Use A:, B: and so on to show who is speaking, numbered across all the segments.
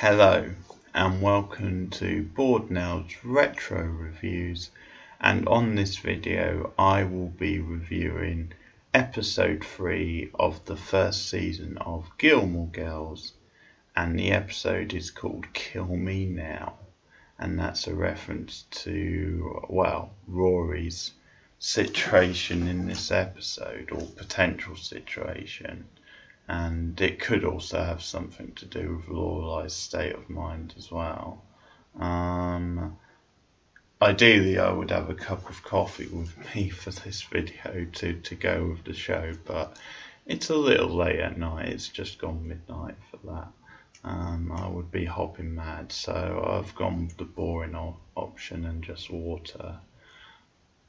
A: Hello and welcome to Boardnail's Retro Reviews, and on this video I will be reviewing episode 3 of the first season of Gilmore Girls, and the episode is called Kill Me Now, and that's a reference to, Rory's situation in this episode, or potential situation. And it could also have something to do with Lorelai's state of mind as well. Ideally, I would have a cup of coffee with me for this video to go with the show, but it's a little late at night. It's just gone midnight for that. I would be hopping mad, so I've gone with the boring option and just water.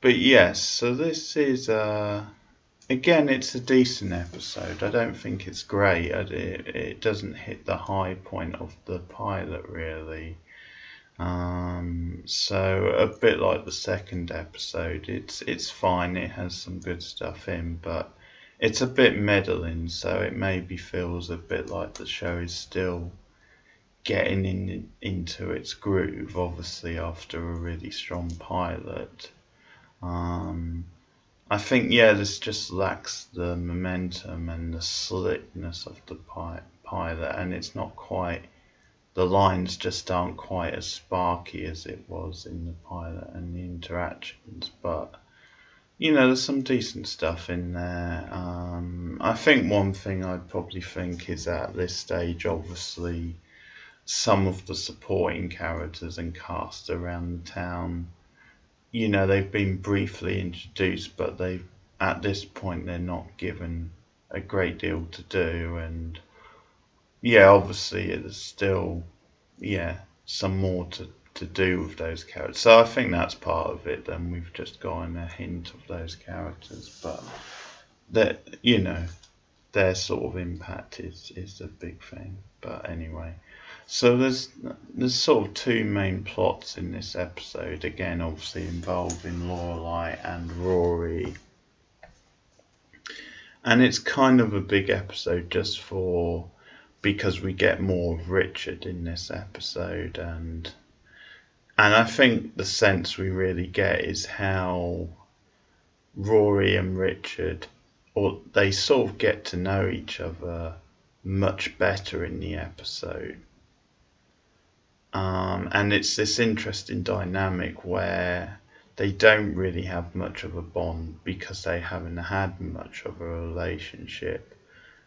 A: But yes, so this is again, it's a decent episode. I don't think it's great. It doesn't hit the high point of the pilot, really. So a bit like the second episode, it's fine. It has some good stuff in, but it's a bit meddling. So it maybe feels a bit like the show is still getting into its groove. Obviously, after a really strong pilot. I think, this just lacks the momentum and the slickness of the pilot, and it's not quite, the lines just aren't quite as sparky as it was in the pilot and the interactions, but, there's some decent stuff in there. I think one thing I'd probably think is at this stage, obviously, some of the supporting characters and cast around the town, they've been briefly introduced, but at this point they're not given a great deal to do, and obviously there's still some more to do with those characters. So I think that's part of it. Then we've just gotten a hint of those characters, but that their sort of impact is a big thing. But anyway. So there's sort of two main plots in this episode, again obviously involving Lorelai and Rory. And it's kind of a big episode just because we get more of Richard in this episode, and I think the sense we really get is how Rory and Richard, or they sort of get to know each other much better in the episode. And it's this interesting dynamic where they don't really have much of a bond because they haven't had much of a relationship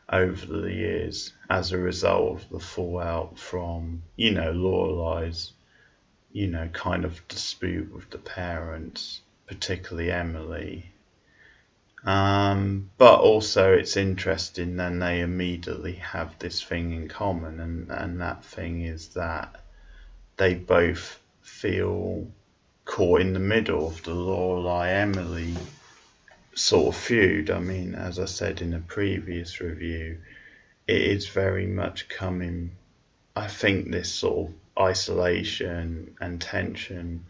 A: over the years as a result of the fallout from, Lorelai's, kind of dispute with the parents, particularly Emily. But also it's interesting then they immediately have this thing in common, and that thing is that they both feel caught in the middle of the Lorelai-Emily sort of feud. I mean, as I said in a previous review, it is very much coming, I think this sort of isolation and tension,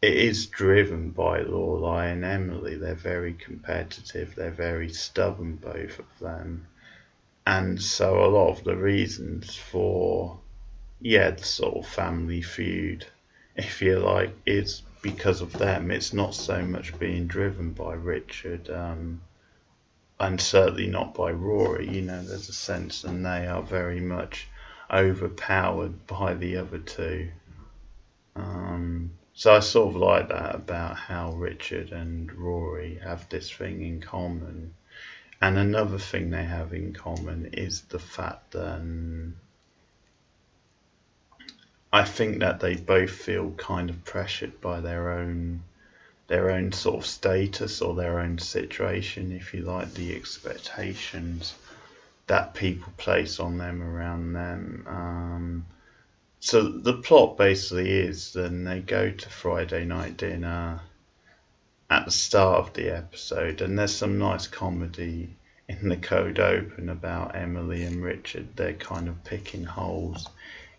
A: it is driven by Lorelai and Emily. They're very competitive, they're very stubborn, both of them. And so a lot of the reasons for the sort of family feud, if you like, is because of them. It's not so much being driven by Richard, and certainly not by Rory. There's a sense and they are very much overpowered by the other two. So I sort of like that about how Richard and Rory have this thing in common. And another thing they have in common is the fact that I think that they both feel kind of pressured by their own sort of status or their own situation, if you like, the expectations that people place on them around them. So the plot basically is then they go to Friday night dinner at the start of the episode, and there's some nice comedy in the cold open about Emily and Richard. They're kind of picking holes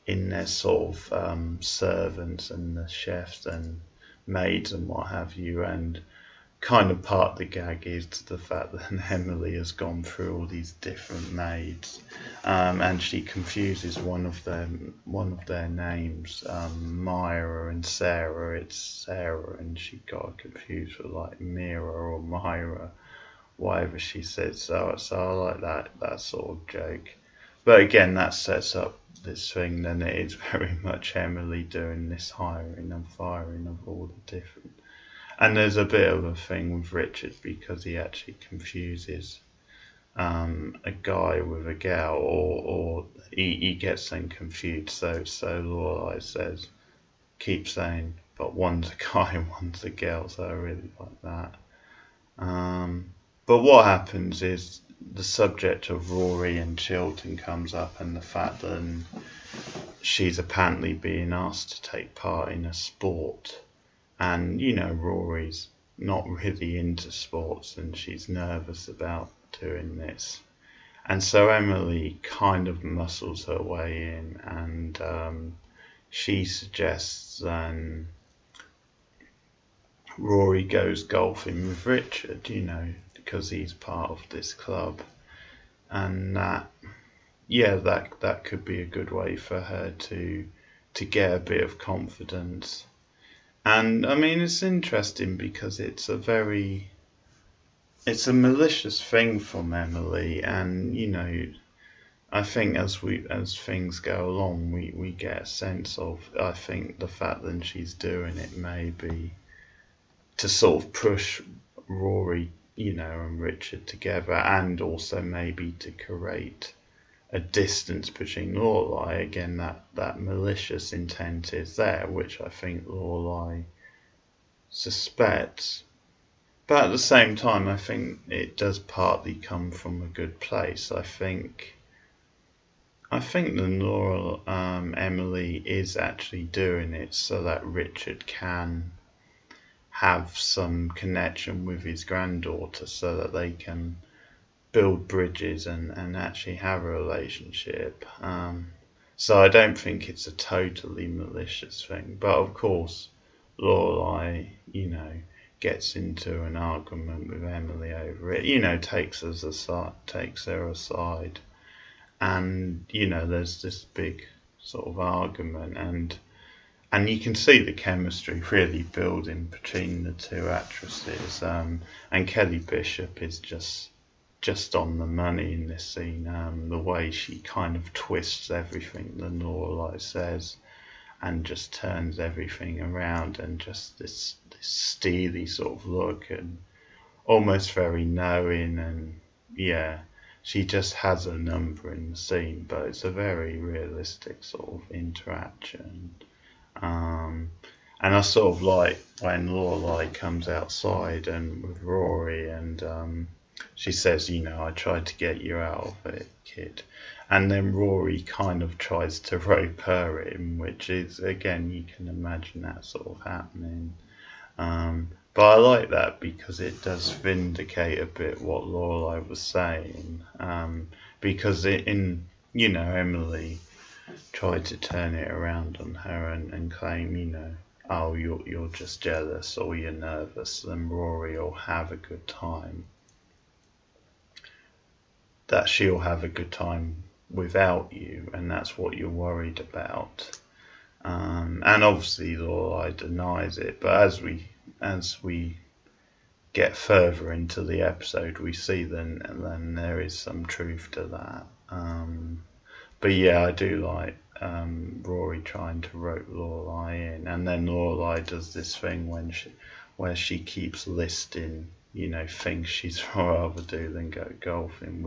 A: in their sort of servants and the chefs and maids and what have you, and kind of part of the gag is the fact that Emily has gone through all these different maids, and she confuses one of their names, Myra and Sarah. It's Sarah, and she got confused with like Mira or Myra, whatever she said. So I like that sort of joke. But again, that sets up this thing. Then it is very much Emily doing this hiring and firing of all the different. And there's a bit of a thing with Richard because he actually confuses a guy with a gal, or he gets them confused. So Lorelai says, keep saying, but one's a guy and one's a girl. So I really like that. But what happens is the subject of Rory and Chilton comes up, and the fact that she's apparently being asked to take part in a sport. And, Rory's not really into sports and she's nervous about doing this. And so Emily kind of muscles her way in, and she suggests Rory goes golfing with Richard, because he's part of this club. And that could be a good way for her to get a bit of confidence. And I mean, it's interesting because it's a malicious thing from Emily, and I think as things go along, we get a sense of, I think the fact that she's doing it maybe to sort of push Rory, and Richard together, and also maybe to create a distance between Lorelai. Again, that malicious intent is there, which I think Lorelai suspects. But at the same time, I think it does partly come from a good place. I think that Emily is actually doing it so that Richard can have some connection with his granddaughter, so that they can build bridges and actually have a relationship. So I don't think it's a totally malicious thing. But of course, Lorelai, gets into an argument with Emily over it. Takes her aside, and there's this big sort of argument, and you can see the chemistry really building between the two actresses. And Kelly Bishop is just on the money in this scene. The way she kind of twists everything that Lorelai says, and just turns everything around, and just this steely sort of look, and almost very knowing, and she just has a number in the scene. But it's a very realistic sort of interaction. And I sort of like when Lorelai comes outside and with Rory, and she says, I tried to get you out of it, kid. And then Rory kind of tries to rope her in, which is, again, you can imagine that sort of happening. But I like that because it does vindicate a bit what Lorelai was saying. Because Emily tried to turn it around on her and claim, oh, you're just jealous or you're nervous, then Rory will have a good time. That she'll have a good time without you, and that's what you're worried about. And obviously Lorelai denies it, but as we get further into the episode, we see then there is some truth to that. But yeah, I do like Rory trying to rope Lorelai in, and then Lorelai does this thing where she keeps listing, things she'd rather do than go golfing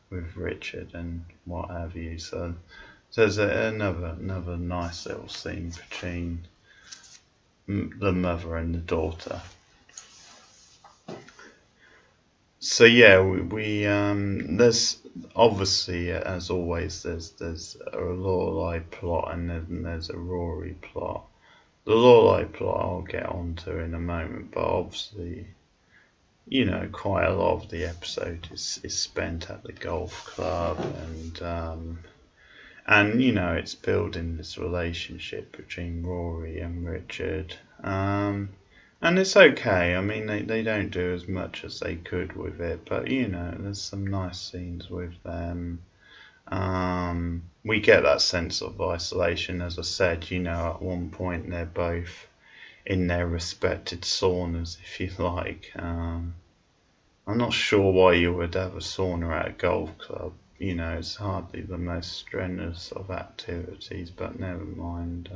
A: with Richard and what have you. So there's another nice little scene between the mother and the daughter. So yeah, we there's obviously, as always, there's a Lorelai plot, and then there's a Rory plot. The Lorelai plot I'll get onto in a moment, but obviously, quite a lot of the episode is spent at the golf club, and it's building this relationship between Rory and Richard. And it's okay. I mean, they don't do as much as they could with it, but there's some nice scenes with them. We get that sense of isolation, as I said. At one point they're both in their respected saunas, if you like. I'm not sure why you would have a sauna at a golf club. It's hardly the most strenuous of activities, but never mind.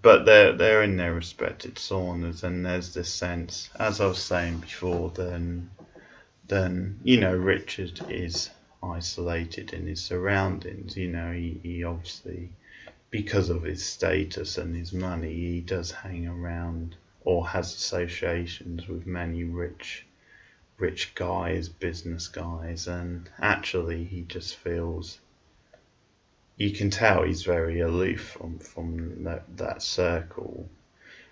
A: But they're in their respected saunas, and there's this sense, as I was saying before, then Richard is isolated in his surroundings. He obviously, because of his status and his money, he does hang around or has associations with many rich guys, business guys, and actually he just feels, you can tell he's very aloof from that circle.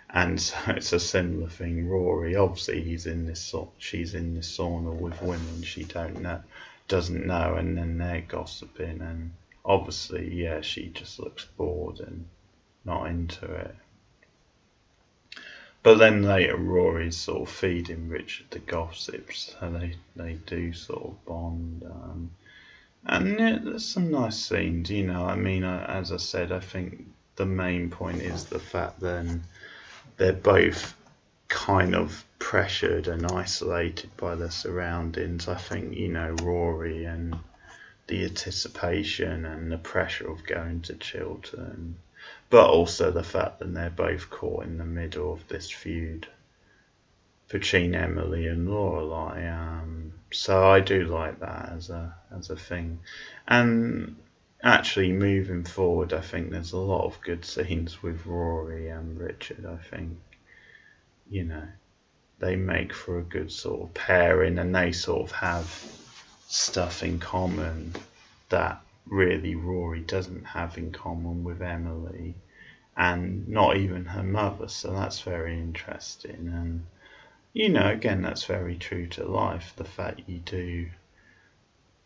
A: And so it's a similar thing. Rory, obviously, she's in this sauna with women she doesn't know, and then they're gossiping, and obviously, yeah, she just looks bored and not into it. But then later, Rory's sort of feeding Richard the gossips, so they do sort of bond. And yeah, there's some nice scenes. I mean, as I said, I think the main point is the fact then they're both kind of pressured and isolated by their surroundings. I think, Rory and the anticipation and the pressure of going to Chiltern, but also the fact that they're both caught in the middle of this feud between Emily and Lorelai. So I do like that as a thing. And actually, moving forward, I think there's a lot of good scenes with Rory and Richard. I think, they make for a good sort of pairing, and they sort of have stuff in common that really Rory doesn't have in common with Emily, and not even her mother. So that's very interesting. And again, that's very true to life. The fact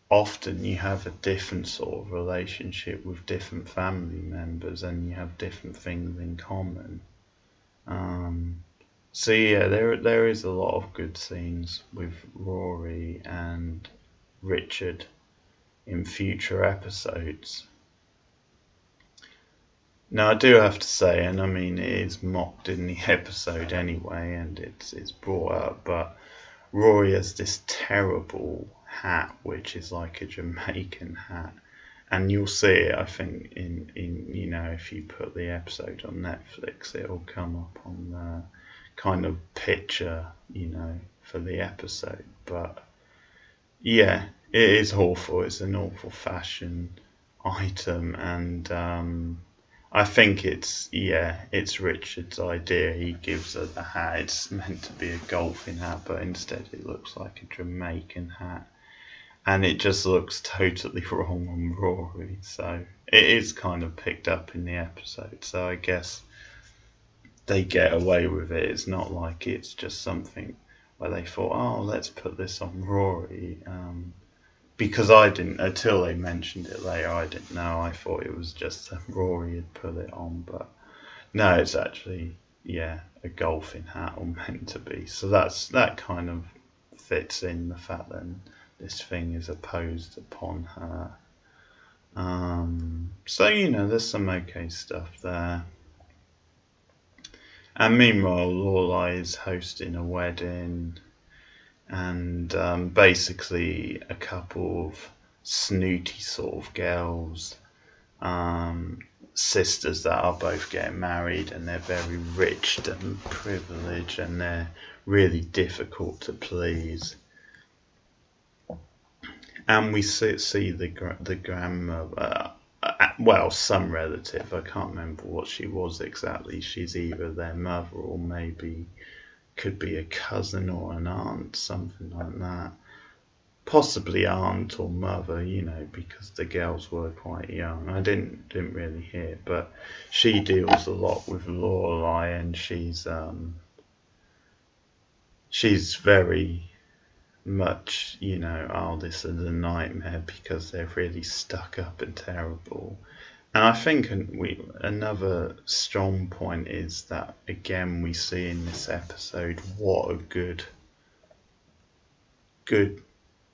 A: often you have a different sort of relationship with different family members, and you have different things in common. So yeah, there is a lot of good scenes with Rory and Richard in future episodes. Now I do have to say, and I mean it is mocked in the episode anyway, and it's brought up, but Rory has this terrible hat, which is like a Jamaican hat, and you'll see it, I think, in if you put the episode on Netflix, it'll come up on the kind of picture, for the episode. But yeah, it is awful. It's an awful fashion item, and I think it's Richard's idea. He gives her the hat. It's meant to be a golfing hat, but instead it looks like a Jamaican hat, and it just looks totally wrong on Rory. So it is kind of picked up in the episode. So I guess they get away with it. It's not like it's just something where they thought, oh, let's put this on Rory. Because I didn't, until they mentioned it later, I didn't know. I thought it was just that Rory had put it on. But no, it's actually, a golfing hat, or meant to be. So that kind of fits in the fact that this thing is opposed upon her. So, there's some okay stuff there. And meanwhile, Lorelai is hosting a wedding, and basically a couple of snooty sort of girls, sisters that are both getting married, and they're very rich and privileged, and they're really difficult to please. And we see the grandmother, well, some relative, I can't remember what she was exactly. She's either their mother or maybe could be a cousin or an aunt, something like that. Possibly aunt or mother, because the girls were quite young. I didn't really hear, but she deals a lot with Lorelai, and she's very much, oh, this is a nightmare because they're really stuck up and terrible. And I think another strong point is that again we see in this episode what a good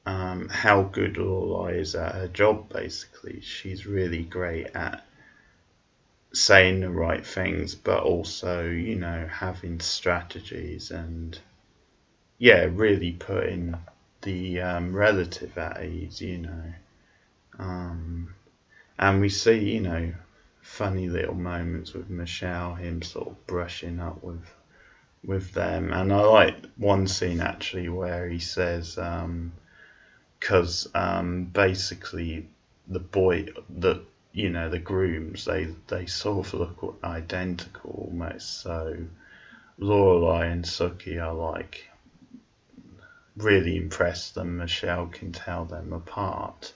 A: how good Lorelai is at her job. Basically, she's really great at saying the right things, but also having strategies and really putting the relative at ease. And we see funny little moments with Michelle, him sort of brushing up with them. And I like one scene actually where he says, because basically the grooms, they sort of look identical almost. So Lorelai and Sookie are like really impressed that Michelle can tell them apart.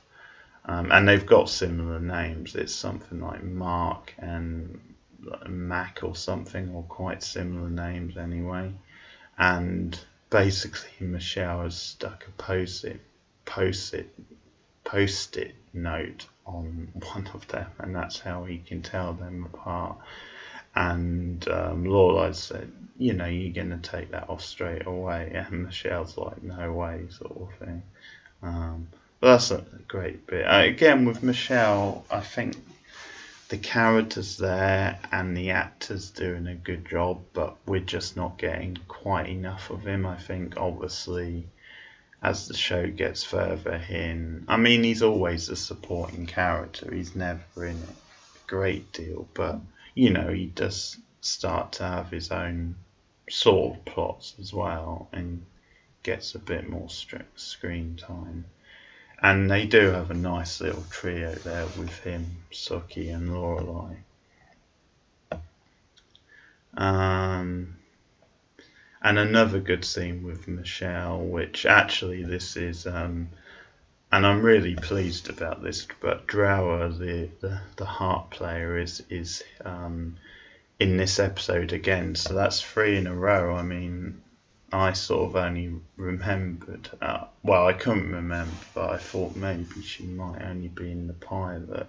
A: And they've got similar names. It's something like Mark and Mac or something, or quite similar names anyway. And basically Michelle has stuck a post-it note on one of them, and that's how he can tell them apart. And Lorelai said, you're going to take that off straight away. And Michelle's like, no way, sort of thing. But that's a great bit. Again, with Michelle, I think the character's there and the actor's doing a good job, but we're just not getting quite enough of him. I think, obviously, as the show gets further in, I mean, he's always a supporting character. He's never in it a great deal, but, he does start to have his own sort of plots as well and gets a bit more screen time. And they do have a nice little trio there with him, Sookie and Lorelai. And another good scene with Michelle, which actually this is, and I'm really pleased about this, but Drower, the harp player, is in this episode again. So that's 3 in a row. I mean, I sort of only remembered, I couldn't remember, but I thought maybe she might only be in the pilot,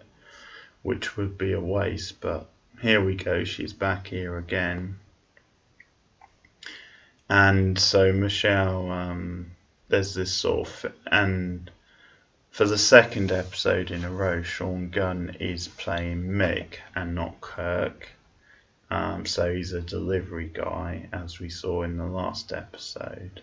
A: which would be a waste, but here we go, she's back here again. And so Michelle, there's this sort of, and for the second episode in a row, Sean Gunn is playing Mick and not Kirk. So he's a delivery guy, as we saw in the last episode.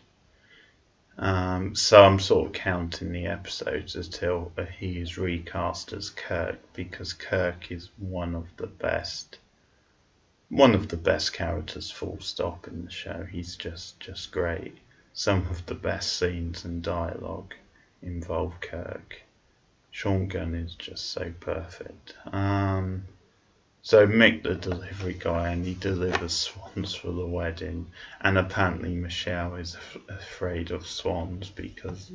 A: So I'm sort of counting the episodes until he is recast as Kirk, because Kirk is one of the best characters, full stop, in the show. He's just great. Some of the best scenes and dialogue involve Kirk. Sean Gunn is just so perfect. So Mick, the delivery guy, and he delivers swans for the wedding. And apparently Michelle is afraid of swans because,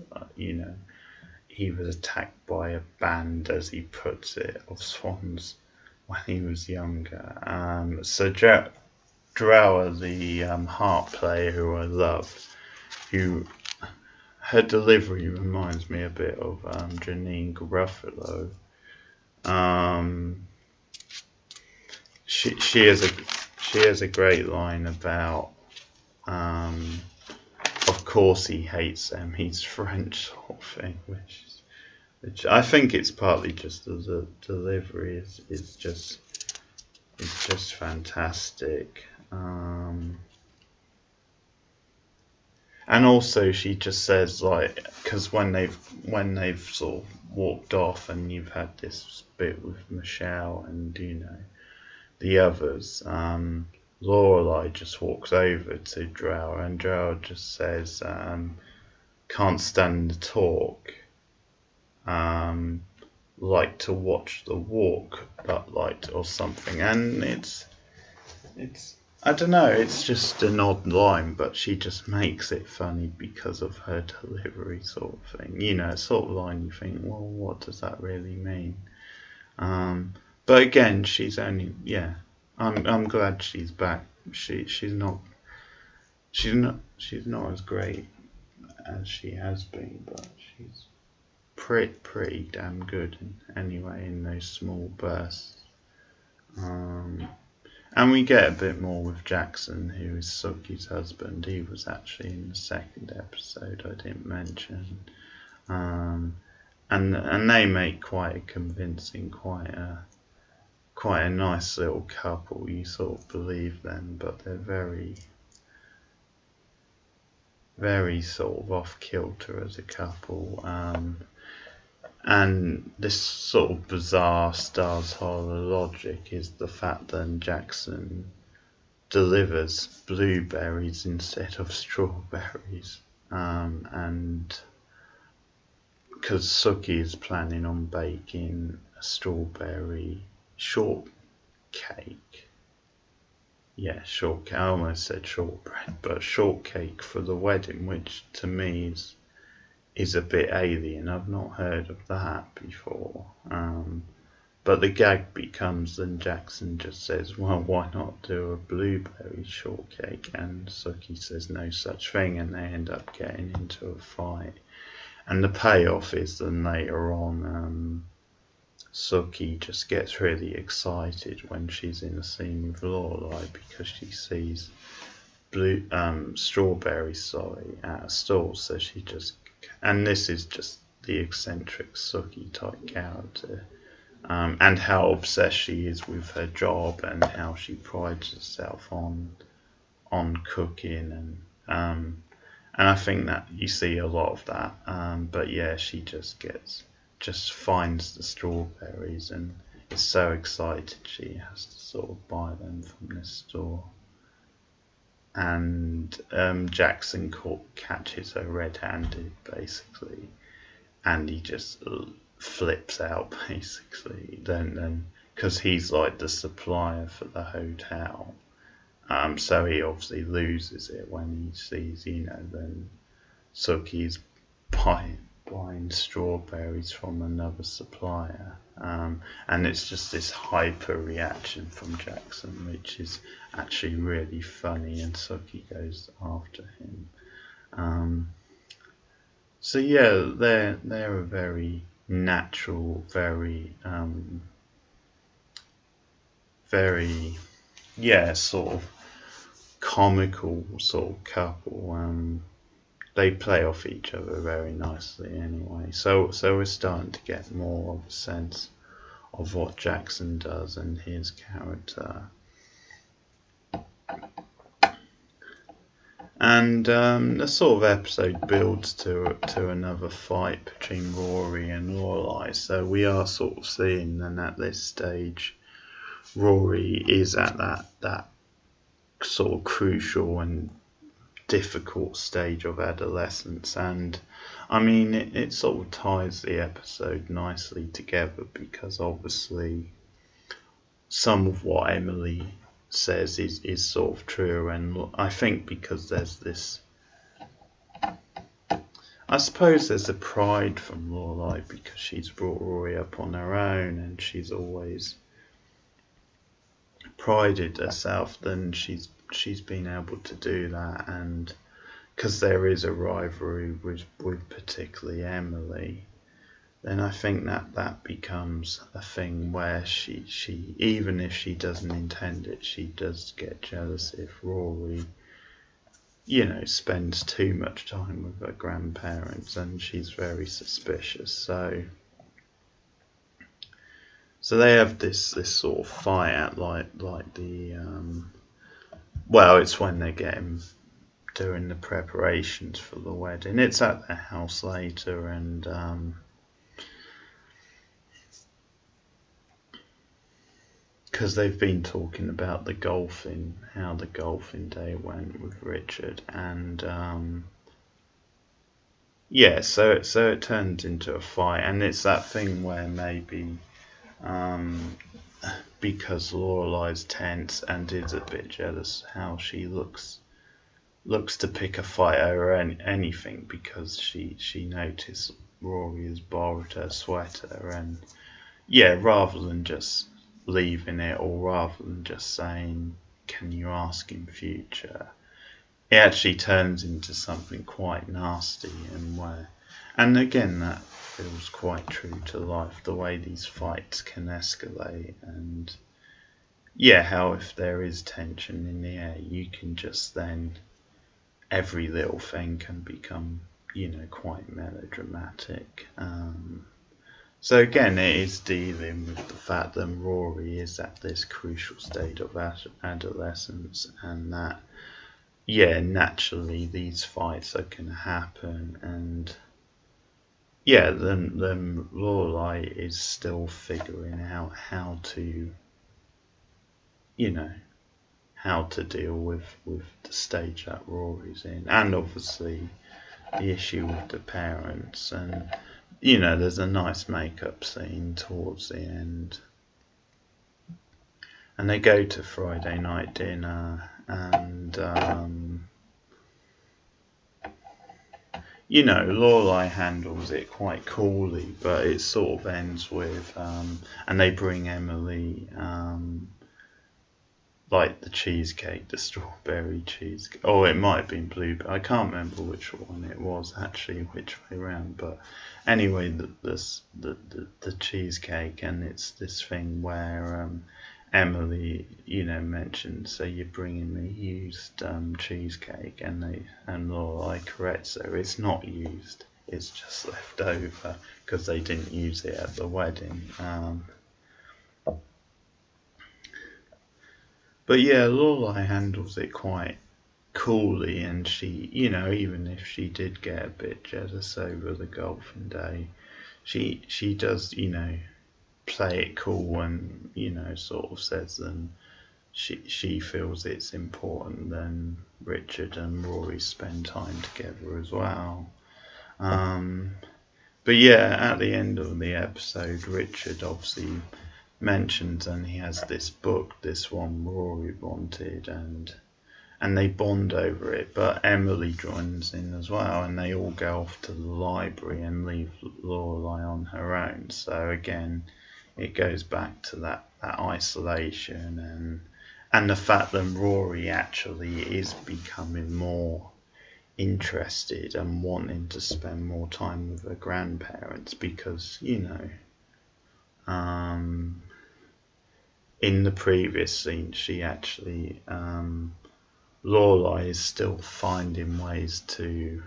A: he was attacked by a band, as he puts it, of swans when he was younger. So Drower, the harp player who I love, her delivery reminds me a bit of Janine Garofalo. She has a great line about, of course he hates them, he's French, sort of thing, which I think it's partly just the delivery is just fantastic. And also she just says, like, because when they've sort of walked off and you've had this bit with Michelle and the others, Lorelai just walks over to Drower, and Drower just says, can't stand the talk, like to watch the walk, but like, or something. And it's I don't know, it's just an odd line, but she just makes it funny because of her delivery, sort of thing. Sort of line you think, well, what does that really mean? But again, she's only, I'm glad she's back. She's not as great as she has been, but she's pretty damn good anyway in those small bursts. And we get a bit more with Jackson, who is Suki's husband. He was actually in the second episode I didn't mention. And they make quite a convincing, quite a nice little couple. You sort of believe them, but they're very, very sort of off kilter as a couple. And this sort of bizarre Stars Hollow logic is the fact that Jackson delivers blueberries instead of strawberries. And because Suki is planning on baking a strawberry shortcake. Yeah, shortcake. I almost said shortbread, but shortcake for the wedding, which to me is a bit alien. I've not heard of that before. But the gag becomes then Jackson just says, well, why not do a blueberry shortcake? And Suki says no such thing, and they end up getting into a fight. And the payoff is then later on, Suki just gets really excited when she's in a scene with Lorelai because she sees strawberries at a store, so she just, and this is just the eccentric Suki type character, and how obsessed she is with her job and how she prides herself on cooking, and I think that you see a lot of that, but yeah, she just finds the strawberries and is so excited she has to sort of buy them from this store. And Jackson catches her red-handed, basically, and he just flips out, basically. Then, because he's like the supplier for the hotel, so he obviously loses it when he sees, then Suki's buying strawberries from another supplier, and it's just this hyper reaction from Jackson, which is actually really funny, and Suki goes after him. So yeah, they're a very natural, very sort of comical sort of couple. They play off each other very nicely anyway. So we're starting to get more of a sense of what Jackson does and his character. And the sort of episode builds to another fight between Rory and Lorelai. So we are sort of seeing then at this stage Rory is at that sort of crucial and difficult stage of adolescence, and I mean it sort of ties the episode nicely together, because obviously some of what Emily says is sort of true, and I think because there's this, I suppose there's a pride from Lorelai because she's brought Rory up on her own and she's always prided herself that she's been able to do that, and because there is a rivalry with particularly Emily, then I think that becomes a thing where she even if she doesn't intend it, she does get jealous if Rory spends too much time with her grandparents, and she's very suspicious. So they have this sort of fight at like the it's when they're doing the preparations for the wedding. It's at their house later, and because they've been talking about how the golfing day went with Richard, and so it turns into a fight, and it's that thing where maybe because Lorelai's tense and is a bit jealous how she looks to pick a fight over anything, because she noticed Rory has borrowed her sweater, and rather than just leaving it, or rather than just saying can you ask in future, it actually turns into something quite nasty, and again that feels quite true to life, the way these fights can escalate, and yeah, how if there is tension in the air, you can just then, every little thing can become, quite melodramatic. So again, it is dealing with the fact that Rory is at this crucial state of adolescence, and that, yeah, naturally these fights are going to happen, and yeah, then Lorelai is still figuring out you know, how to deal with the stage that Rory's in, and obviously the issue with the parents, and there's a nice makeup scene towards the end, and they go to Friday night dinner, and Lorelai handles it quite coolly, but it sort of ends with, and they bring Emily, like the cheesecake, the strawberry cheesecake. Oh, it might have been blueberry. I can't remember which one it was actually, which way round. But anyway, the cheesecake, and it's this thing where Emily, mentioned, so you're bringing me used cheesecake, and Lorelai corrects her, it's not used, it's just left over because they didn't use it at the wedding. But yeah, Lorelai handles it quite coolly, and she, even if she did get a bit jealous over the golfing day, she does, play it cool, and sort of says then she feels it's important then Richard and Rory spend time together as well. But yeah, at the end of the episode, Richard obviously mentions, and he has this book, this one Rory wanted, and they bond over it, but Emily joins in as well, and they all go off to the library and leave Lorelai on her own. So again, it goes back to that isolation, and the fact that Rory actually is becoming more interested and wanting to spend more time with her grandparents, because in the previous scene, she actually, Lorelai is still finding ways to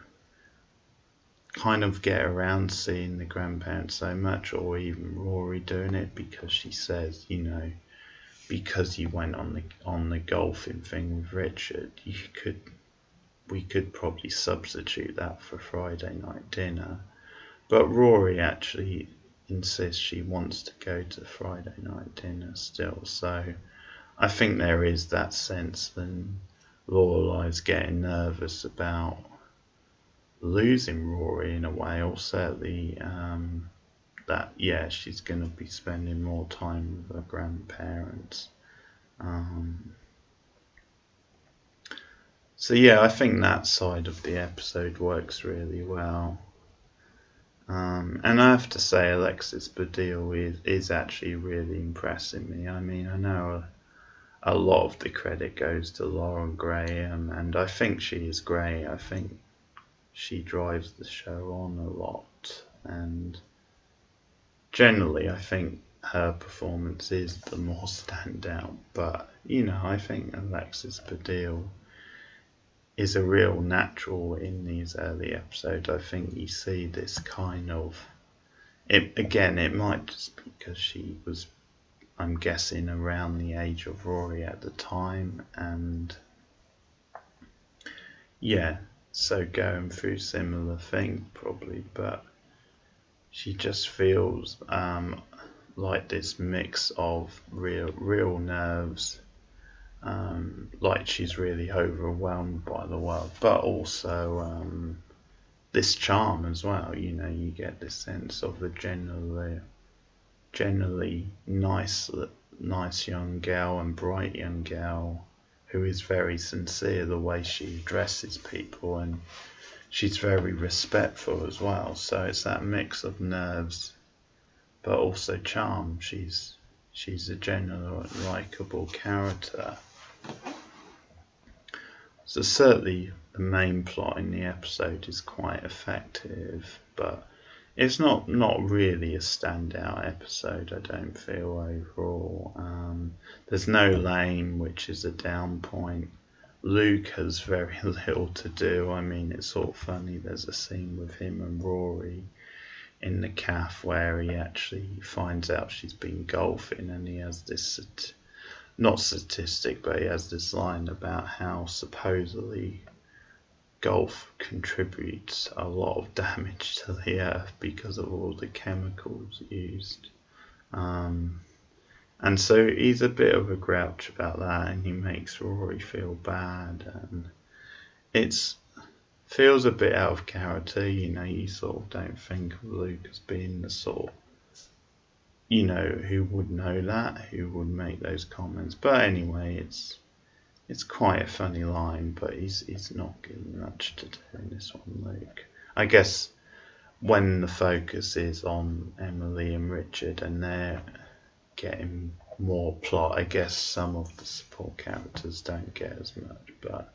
A: kind of get around seeing the grandparents so much, or even Rory doing it, because she says, because you went on the golfing thing with Richard, we could probably substitute that for Friday night dinner. But Rory actually insists she wants to go to Friday night dinner still. So I think there is that sense that Lorelai's getting nervous about losing Rory in a way, or certainly that, yeah, she's going to be spending more time with her grandparents. So yeah, I think that side of the episode works really well. And I have to say, Alexis Badil is actually really impressing me. I mean, I know a lot of the credit goes to Lauren Graham, and I think she is great. I think she drives the show on a lot, and generally I think her performance is the more standout. But I think Alexis Badil is a real natural in these early episodes. I think you see this kind of, it might just be because she was, I'm guessing, around the age of Rory at the time, and yeah, so going through similar things probably, but she just feels like this mix of real nerves, like she's really overwhelmed by the world, but also this charm as well. You get this sense of a generally nice young girl, and bright young girl, who is very sincere the way she addresses people, and she's very respectful as well. So it's that mix of nerves but also charm. She's a genuine likeable character. So certainly the main plot in the episode is quite effective, but It's not really a standout episode, I don't feel, overall. There's no Lane, which is a down point. Luke has very little to do. I mean, it's sort of funny. There's a scene with him and Rory in the cafe where he actually finds out she's been golfing, and he has this not statistic, but he has this line about how supposedly golf contributes a lot of damage to the earth because of all the chemicals used. And so he's a bit of a grouch about that, and he makes Rory feel bad, and it's feels a bit out of character. You sort of don't think of Luke as being the sort, who would know that, who would make those comments. But anyway, it's quite a funny line, but he's not given much to do in this one, Luke. I guess when the focus is on Emily and Richard and they're getting more plot, I guess some of the support characters don't get as much. But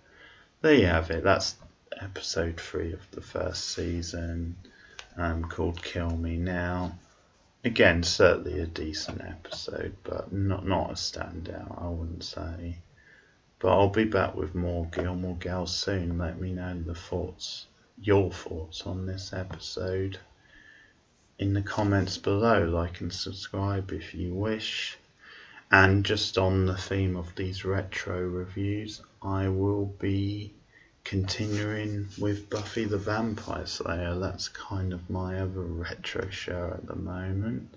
A: there you have it. That's episode 3 of the first season, called Kill Me Now. Again, certainly a decent episode, but not a standout, I wouldn't say. But I'll be back with more Gilmore Girls soon. Let me know your thoughts on this episode in the comments below. Like and subscribe if you wish. And just on the theme of these retro reviews, I will be continuing with Buffy the Vampire Slayer. That's kind of my other retro show at the moment.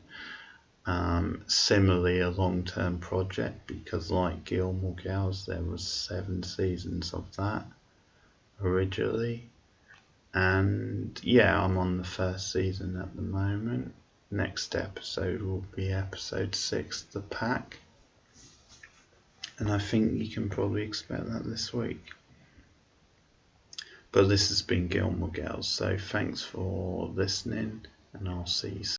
A: Similarly a long-term project, because like Gilmore Girls, there was 7 seasons of that originally. And yeah, I'm on the first season at the moment. Next episode will be episode 6, The Pack. And I think you can probably expect that this week. But this has been Gilmore Girls, so thanks for listening, and I'll see you soon.